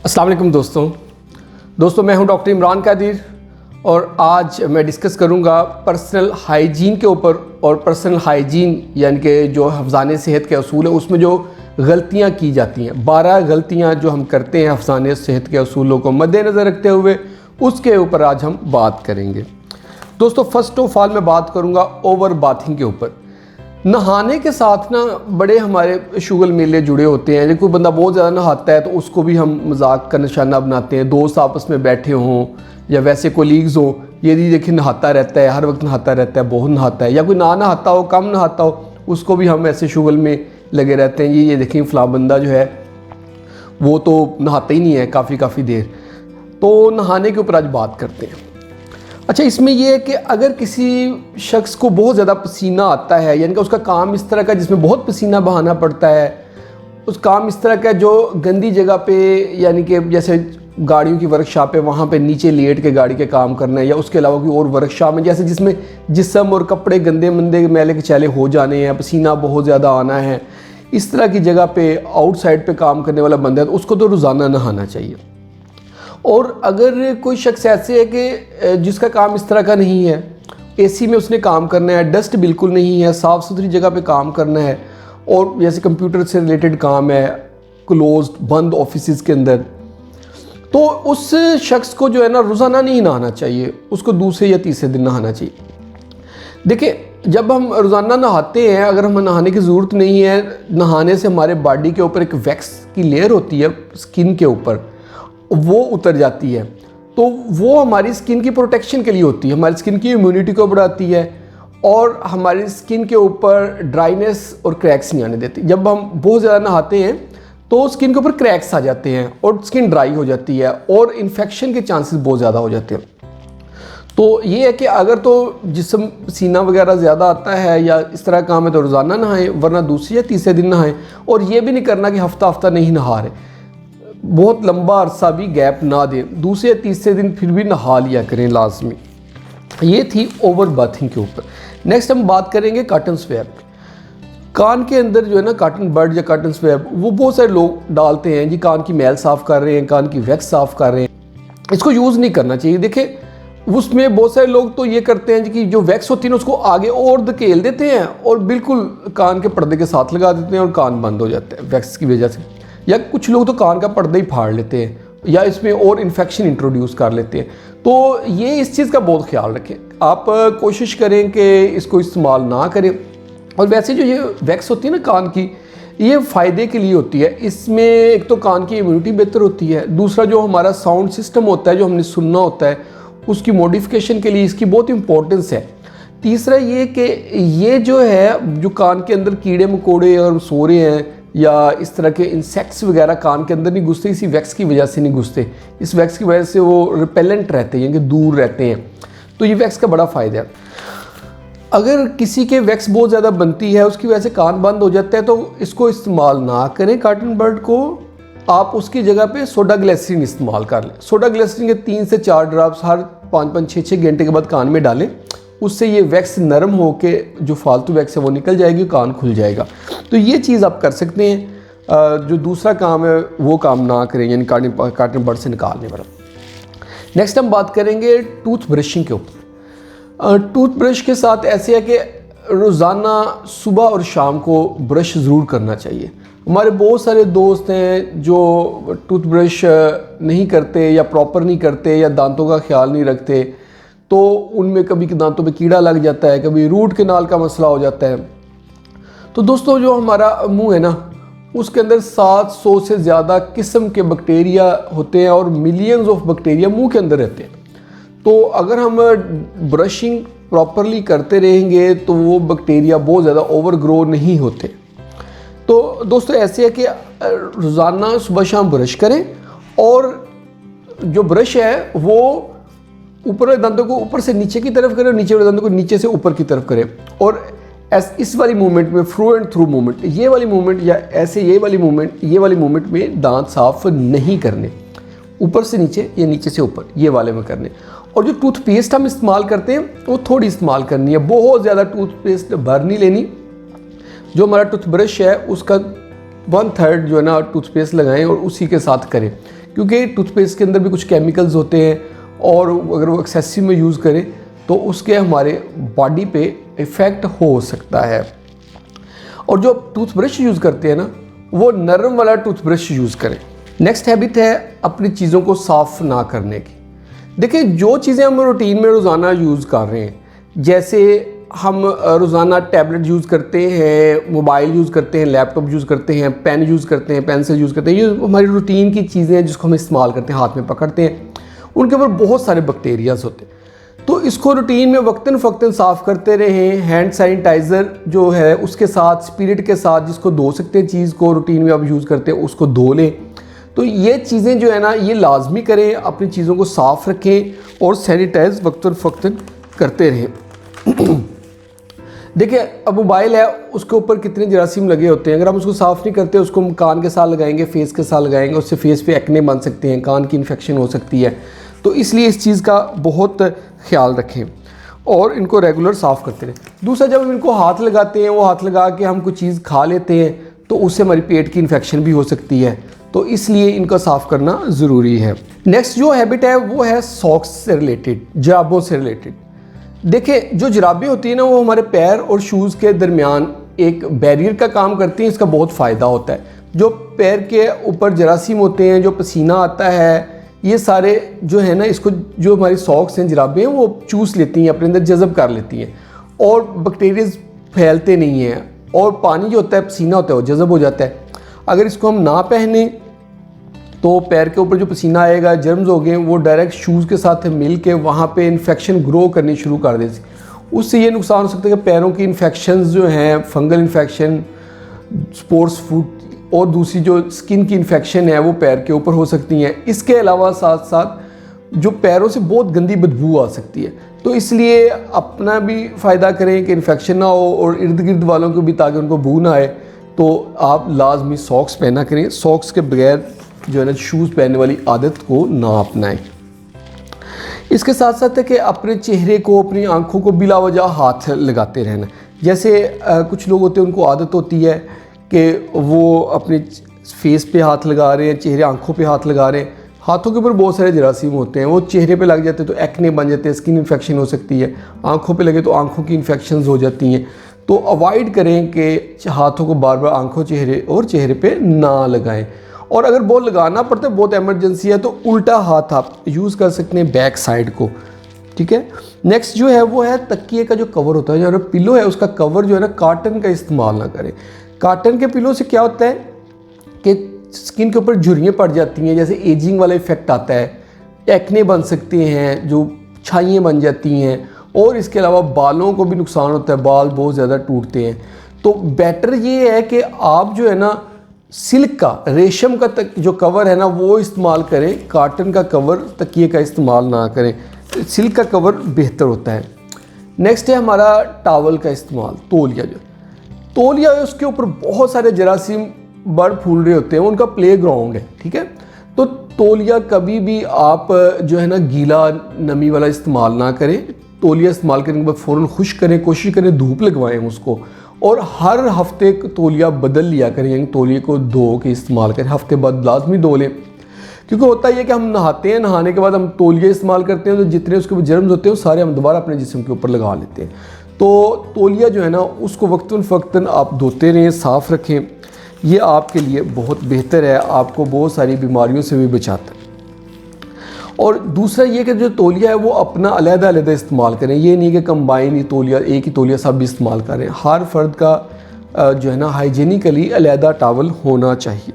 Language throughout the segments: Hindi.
अस्सलाम वालेकुम दोस्तों मैं हूं डॉक्टर इमरान कादिर और आज मैं डिस्कस करूंगा पर्सनल हाइजीन के ऊपर। और पर्सनल हाइजीन यानी कि जो हफ्ज़ाने सेहत के असूल है उसमें जो गलतियां की जाती हैं, 12 गलतियां जो हम करते हैं हफ्ज़ाने सेहत के असूलों को मद्देनज़र रखते हुए, उसके ऊपर आज हम बात करेंगे। दोस्तों फर्स्ट ऑफ ऑल मैं बात करूंगा ओवर बाथिंग के ऊपर। नहाने के साथ ना बड़े हमारे शुगल मेले जुड़े होते हैं। जब कोई बंदा बहुत ज़्यादा नहाता है तो उसको भी हम मजाक का निशाना बनाते हैं। दोस्त आपस में बैठे हों या वैसे कोलीग्स हों, ये भी देखिए नहाता रहता है, हर वक्त नहाता रहता है, बहुत नहाता है। या कोई ना नहाता हो, कम नहाता हो, उसको भी हम ऐसे शुगल में लगे रहते हैं। ये देखिए फ़लाँ बंदा जो है वो तो नहाता ही नहीं है काफ़ी देर। तो नहाने के ऊपर आज बात करते हैं। अच्छा, इसमें यह है कि अगर किसी शख्स को बहुत ज़्यादा पसीना आता है, यानी कि उसका काम इस तरह का जिसमें बहुत पसीना बहाना पड़ता है, उस काम इस तरह का जो गंदी जगह पे, यानी कि जैसे गाड़ियों की वर्कशॉप है वहाँ पे नीचे लेट के गाड़ी के काम करना है, या उसके अलावा कोई और वर्कशॉप में जैसे जिसमें जिस्म और कपड़े गंदे मंदे मैले के चैले हो जाने हैं, पसीना बहुत ज़्यादा आना है, इस तरह की जगह पे आउटसाइड पे काम करने वाला बंदा है तो उसको तो रोज़ाना नहाना चाहिए। और अगर कोई शख्स ऐसे है कि जिसका काम इस तरह का नहीं है, एसी में उसने काम करना है, डस्ट बिल्कुल नहीं है, साफ़ सुथरी जगह पे काम करना है, और जैसे कंप्यूटर से रिलेटेड काम है, क्लोज्ड बंद ऑफिस के अंदर, तो उस शख्स को जो है ना रोज़ाना नहीं नहाना चाहिए, उसको दूसरे या तीसरे दिन नहाना चाहिए। देखिए, जब हम रोज़ाना नहाते हैं, अगर हमें नहाने की ज़रूरत नहीं है, नहाने से हमारे बॉडी के ऊपर एक वैक्स की लेयर होती है स्किन के ऊपर, वो उतर जाती है, तो वो हमारी स्किन की प्रोटेक्शन के लिए होती है, हमारी स्किन की इम्यूनिटी को बढ़ाती है और हमारी स्किन के ऊपर ड्राइनेस और क्रैक्स नहीं आने देती। जब हम बहुत ज़्यादा नहाते हैं तो स्किन के ऊपर क्रैक्स आ जाते हैं और स्किन ड्राई हो जाती है और इन्फेक्शन के चांसेस बहुत ज़्यादा हो जाते हैं। तो ये है कि अगर तो जिस्म पसीना वगैरह ज़्यादा आता है या इस तरह काम है तो रोज़ाना नहाएं, वरना दूसरे या तीसरे दिन नहाएं। और ये भी नहीं करना कि हफ्ता नहीं नहा रहे, बहुत लंबा अरसा भी गैप ना दें, दूसरे तीसरे दिन फिर भी नहा लिया करें लाजमी। ये थी ओवर बाथिंग के ऊपर। नेक्स्ट हम बात करेंगे कॉटन स्वैब। कान के अंदर जो है ना कॉटन बड या कॉटन स्वैब, वो बहुत सारे लोग डालते हैं जी, कान की मैल साफ़ कर रहे हैं, कान की वैक्स साफ़ कर रहे हैं, इसको यूज़ नहीं करना चाहिए। देखिए उसमें बहुत सारे लोग तो ये करते हैं जी कि जो वैक्स होती है ना उसको आगे और धकेल देते हैं और बिल्कुल कान के पर्दे के साथ लगा देते हैं और कान बंद हो जाते हैं वैक्स की वजह से। या कुछ लोग तो कान का पर्दा ही फाड़ लेते हैं या इसमें और इन्फेक्शन इंट्रोड्यूस कर लेते हैं। तो ये इस चीज़ का बहुत ख्याल रखें, आप कोशिश करें कि इसको इस्तेमाल ना करें। और वैसे जो ये वैक्स होती है ना कान की, ये फ़ायदे के लिए होती है। इसमें एक तो कान की इम्यूनिटी बेहतर होती है, दूसरा जो हमारा साउंड सिस्टम होता है जो हमने सुनना होता है उसकी मॉडिफिकेशन के लिए इसकी बहुत इंपॉर्टेंस है। तीसरा ये कि ये जो है जो कान के अंदर कीड़े मकोड़े और सो रहे हैं या इस तरह के इंसेक्ट्स वगैरह कान के अंदर नहीं घुसते, इसी वैक्स की वजह से नहीं घुसते। इस वैक्स की वजह से वो रिपेलेंट रहते हैं, यानी कि दूर रहते हैं। तो ये वैक्स का बड़ा फ़ायदा है। अगर किसी के वैक्स बहुत ज़्यादा बनती है, उसकी वजह से कान बंद हो जाता है, तो इसको इस्तेमाल ना करें कॉटन बड को। आप उसकी जगह पे सोडा ग्लिसरीन इस्तेमाल कर लें। सोडा ग्लिसरीन के 3 से 4 ड्रॉप्स हर 5-5, 6-6 घंटे के बाद कान में डालें। उससे ये वैक्स नरम होके जो फालतू वैक्स है वो निकल जाएगी, कान खुल जाएगा। तो ये चीज़ आप कर सकते हैं। जो दूसरा काम है वो काम ना करें, यानी कॉटन बड से निकालने वाला। नेक्स्ट हम बात करेंगे टूथ ब्रशिंग के ऊपर। टूथ ब्रश के साथ ऐसे है कि रोज़ाना सुबह और शाम को ब्रश ज़रूर करना चाहिए। हमारे बहुत सारे दोस्त हैं जो टूथ ब्रश नहीं करते या प्रॉपर नहीं करते या दांतों का ख्याल नहीं रखते, तो उनमें कभी दांतों पे कीड़ा लग जाता है, कभी रूट कैनाल का मसला हो जाता है। तो दोस्तों जो हमारा मुंह है ना उसके अंदर 700 से ज़्यादा किस्म के बैक्टीरिया होते हैं और मिलियंस ऑफ बैक्टीरिया मुंह के अंदर रहते हैं। तो अगर हम ब्रशिंग प्रॉपरली करते रहेंगे तो वो बैक्टीरिया बहुत ज़्यादा ओवर ग्रो नहीं होते। तो दोस्तों ऐसे है कि रोज़ाना सुबह शाम ब्रश करें और जो ब्रश है वो ऊपर वाले दांतों को ऊपर से नीचे की तरफ करें और नीचे वाले दांतों को नीचे से ऊपर की तरफ करें। और इस वाली मूवमेंट में थ्रू एंड थ्रू मूवमेंट, ये वाली मूवमेंट या ऐसे ये वाली मूवमेंट में दांत साफ नहीं करने, ऊपर से नीचे या नीचे से ऊपर, ये वाले में करने। और जो टूथपेस्ट हम इस्तेमाल करते हैं वो थोड़ी इस्तेमाल करनी है, बहुत ज़्यादा टूथपेस्ट भर नहीं लेनी। जो हमारा टूथब्रश है उसका 1/3 जो है ना टूथपेस्ट लगाएं और उसी के साथ करें, क्योंकि टूथपेस्ट के अंदर भी कुछ केमिकल्स होते हैं और अगर वो एक्सेसिव में यूज़ करें तो उसके हमारे बॉडी पे इफ़ेक्ट हो सकता है। और जो टूथब्रश यूज़ करते हैं ना, वो नरम वाला टूथब्रश यूज़ करें। नेक्स्ट हैबिट है अपनी चीज़ों को साफ़ ना करने की। देखिए, जो चीज़ें हम रूटीन में रोज़ाना यूज़ कर रहे हैं, जैसे हम रोज़ाना टैबलेट यूज़ करते हैं, मोबाइल यूज़ करते हैं, लैपटॉप यूज़ करते हैं, पेन यूज़ करते हैं, पेंसिल यूज़ करते हैं, ये हमारी रूटीन की चीज़ें हैं जिसको हम इस्तेमाल करते हैं, हाथ में पकड़ते हैं, उनके ऊपर बहुत सारे बैक्टीरियाज होते हैं। तो इसको रूटीन में वक्तन फ़क्तन साफ़ करते रहें। हैंड सैनिटाइज़र जो है उसके साथ, स्पिरिट के साथ, जिसको धो सकते हैं, चीज़ को रूटीन में आप यूज़ करते हैं उसको धो लें। तो ये चीज़ें जो है ना, ये लाजमी करें, अपनी चीज़ों को साफ़ रखें और सैनिटाइज़ वक्तन फ़क्तन करते रहें। देखिए, अब मोबाइल है, उसके ऊपर कितने जरासीम लगे होते हैं। अगर हम उसको साफ़ नहीं करते, उसको हम कान के साथ लगाएंगे, फेस के साथ लगाएंगे, उससे फेस पे एक्ने बन सकते हैं, कान की इन्फेक्शन हो सकती है। तो इसलिए इस चीज़ का बहुत ख्याल रखें और इनको रेगुलर साफ़ करते रहें। दूसरा, जब हम इनको हाथ लगाते हैं, वो हाथ लगा के हम कुछ चीज़ खा लेते हैं तो उससे हमारी पेट की इन्फेक्शन भी हो सकती है, तो इसलिए इनको साफ़ करना ज़रूरी है। नेक्स्ट जो हैबिट है वो है सॉक्स से रिलेटेड, जुराबों से रिलेटेड। देखिए, जो जुराबें होती हैं ना, वो हमारे पैर और शूज़ के दरमियान एक बैरियर का काम करती हैं। इसका बहुत फ़ायदा होता है। जो पैर के ऊपर जरासीम होते हैं, जो पसीना आता है, ये सारे जो है ना, इसको जो हमारी सॉक्स हैं, जुराबें हैं, वो चूस लेती हैं, अपने अंदर जज़ब कर लेती हैं और बैक्टीरियाज फैलते नहीं हैं और पानी जो होता है, पसीना होता है, वो जज़ब हो जाता है। अगर इसको हम ना पहने तो पैर के ऊपर जो पसीना आएगा, जर्म्स हो गए, वो डायरेक्ट शूज़ के साथ मिल के वहाँ पे इन्फेक्शन ग्रो करनी शुरू कर देती। उससे ये नुकसान हो सकता है कि पैरों की इन्फेक्शंस जो हैं, फंगल इन्फेक्शन, स्पोर्ट्स फूट और दूसरी जो स्किन की इन्फेक्शन है वो पैर के ऊपर हो सकती हैं। इसके अलावा साथ साथ जो पैरों से बहुत गंदी बदबू आ सकती है। तो इसलिए अपना भी फ़ायदा करें कि इन्फेक्शन ना हो और इर्द गिर्द वालों को भी, ताकि उनको बू ना आए, तो आप लाजमी सॉक्स पहना करें। सॉक्स के बगैर जो है ना, शूज़ पहनने वाली आदत को ना अपनाएं। इसके साथ साथ है कि अपने चेहरे को, अपनी आंखों को बिला वजह हाथ लगाते रहना। जैसे कुछ लोग होते हैं, उनको आदत होती है कि वो अपने फेस पे हाथ लगा रहे हैं, चेहरे, आंखों पे हाथ लगा रहे हैं। हाथों के ऊपर बहुत सारे जरासीम होते हैं, वो चेहरे पे लग जाते हैं तो एक्ने बन जाते हैं, स्किन इन्फेक्शन हो सकती है। आंखों पे लगे तो आंखों की इन्फेक्शन हो जाती हैं। तो अवॉइड करें कि हाथों को बार बार आंखों, चेहरे और चेहरे पे ना लगाएं। और अगर बहुत लगाना पड़ता है, बहुत इमरजेंसी है, तो उल्टा हाथ आप यूज़ कर सकते हैं, बैक साइड को। ठीक है। नेक्स्ट जो है वो है तकिए का जो कवर होता है, जो पिलो है, उसका कवर जो है ना, कॉटन का इस्तेमाल ना करें। कॉटन के पिलो से क्या होता है कि स्किन के ऊपर झुर्रियाँ पड़ जाती हैं, जैसे एजिंग वाला इफेक्ट आता है, एक्ने बन सकते हैं, जो छाइयाँ बन जाती हैं, और इसके अलावा बालों को भी नुकसान होता है, बाल बहुत ज़्यादा टूटते हैं। तो बेटर ये है कि आप जो है ना, सिल्क का, रेशम का तक जो कवर है ना, वो इस्तेमाल करें। कॉटन का कवर, तकिए का इस्तेमाल ना करें। सिल्क का कवर बेहतर होता है। नेक्स्ट है हमारा टॉवल का इस्तेमाल। तौलिया, जो तौलिया है उसके ऊपर बहुत सारे जरासीम बढ़ फूल रहे होते हैं, उनका प्लेग्राउंड है। ठीक है। तो तौलिया कभी भी आप जो है ना, गीला नमी वाला इस्तेमाल ना करें। तौलिया इस्तेमाल करने के बाद फ़ौरन खुश्क करें, कोशिश करें धूप लगवाएं उसको, और हर हफ्ते तौलिया बदल लिया करें, यानी तौलिए को धो के इस्तेमाल करें, हफ्ते बाद लाजमी धो लें। क्योंकि होता है कि हम नहाते हैं, नहाने के बाद हम तौलिया इस्तेमाल करते हैं, तो जितने उसके जर्म्स होते हैं वो सारे हम दोबारा अपने जिस्म के ऊपर लगा लेते हैं। तो तौलिया जो है ना, उसको वक्तन फ़क्तन आप धोते रहें, साफ़ रखें। ये आपके लिए बहुत बेहतर है, आपको बहुत सारी बीमारियों से भी बचाता है। और दूसरा ये कि जो तौलिया है वो अपना अलग-अलग इस्तेमाल करें। ये नहीं कि कंबाइन ही तौलिया, एक ही तौलिया सब इस्तेमाल करें। हर फर्द का जो है ना, हाइजीनिकली अलग टॉवल होना चाहिए।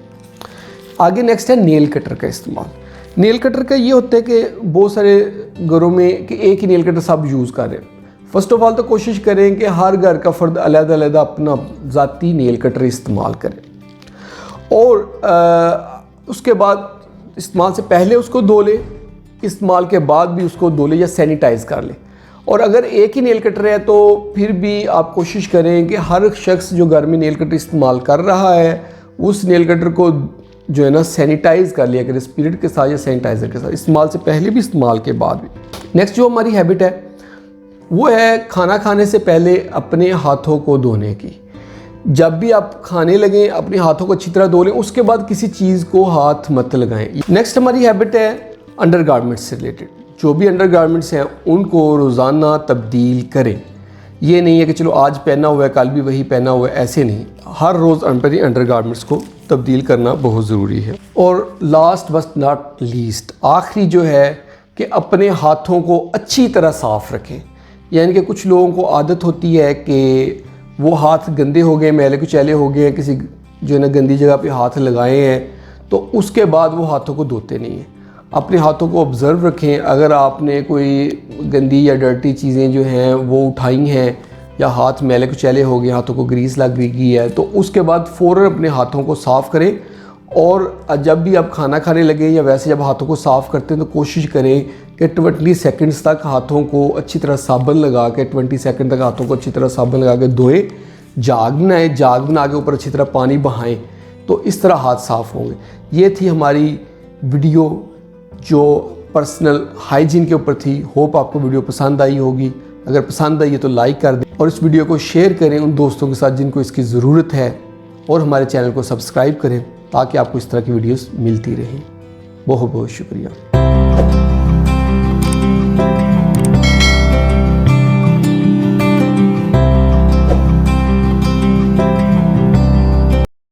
आगे नेक्स्ट है नेल कटर का इस्तेमाल। नेल कटर का ये होता है कि बहुत सारे घरों में कि एक ही नेल कटर सब यूज़ कर रहे हैं। फ़र्स्ट ऑफ ऑल तो कोशिश करें कि हर घर का फ़र्द अलग-अलग अपना ज़ाती नेल कटर इस्तेमाल करें, और उसके बाद इस्तेमाल से पहले उसको धो लें, इस्तेमाल के बाद भी उसको धो लें या सैनिटाइज़ कर लें। और अगर एक ही नेल कटर है तो फिर भी आप कोशिश करें कि हर शख्स जो घर में नेल कटर इस्तेमाल कर रहा है, उस नेल कटर को जो है ना, सैनिटाइज़ कर लिया करें, स्पिरिट के साथ या सैनिटाइज़र के साथ, इस्तेमाल से पहले भी, इस्तेमाल के बाद भी। नेक्स्ट जो हमारी हैबिट है वो है खाना खाने से पहले अपने हाथों को धोने की। जब भी आप खाने लगें अपने हाथों को अच्छी तरह धो लें, उसके बाद किसी चीज़ को हाथ मत लगाएं। नेक्स्ट हमारी हैबिट है अंडर गारमेंट्स से रिलेटेड। जो भी अंडर गारमेंट्स हैं उनको रोज़ाना तब्दील करें। ये नहीं है कि चलो आज पहना हुआ है कल भी वही पहना हुआ है, ऐसे नहीं। हर रोज़ अपने अंडर गारमेंट्स को तब्दील करना बहुत ज़रूरी है। और लास्ट बट नॉट लीस्ट, आखिरी जो है कि अपने हाथों को अच्छी तरह साफ़ रखें। यानी कि कुछ लोगों को आदत होती है कि वो हाथ गंदे हो गए, मैले कुचैले हो गए, किसी जो है ना गंदी जगह पे हाथ लगाए हैं, तो उसके बाद वो हाथों को धोते नहीं हैं। अपने हाथों को ऑब्ज़र्व रखें। अगर आपने कोई गंदी या डर्टी चीज़ें जो हैं वो उठाई हैं या हाथ मैले कुचैले हो गए, हाथों को ग्रीस लग गई है, तो उसके बाद फ़ौरन अपने हाथों को साफ़ करें। और जब भी आप खाना खाने लगे या वैसे जब हाथों को साफ़ करते हैं तो कोशिश करें कि 20 सेकंड्स तक हाथों को अच्छी तरह साबुन लगा के 20 सेकंड तक हाथों को अच्छी तरह साबुन लगा के धोएं। जाग बनाए, जाग बना के ऊपर अच्छी तरह पानी बहाएं, तो इस तरह हाथ साफ़ होंगे। ये थी हमारी वीडियो जो पर्सनल हाइजीन के ऊपर थी। होप आपको वीडियो पसंद आई होगी। अगर पसंद आई है तो लाइक कर दें और इस वीडियो को शेयर करें उन दोस्तों के साथ जिनको इसकी ज़रूरत है, और हमारे चैनल को सब्सक्राइब करें ताकि आपको इस तरह की वीडियोस मिलती रहें। बहुत बहुत शुक्रिया।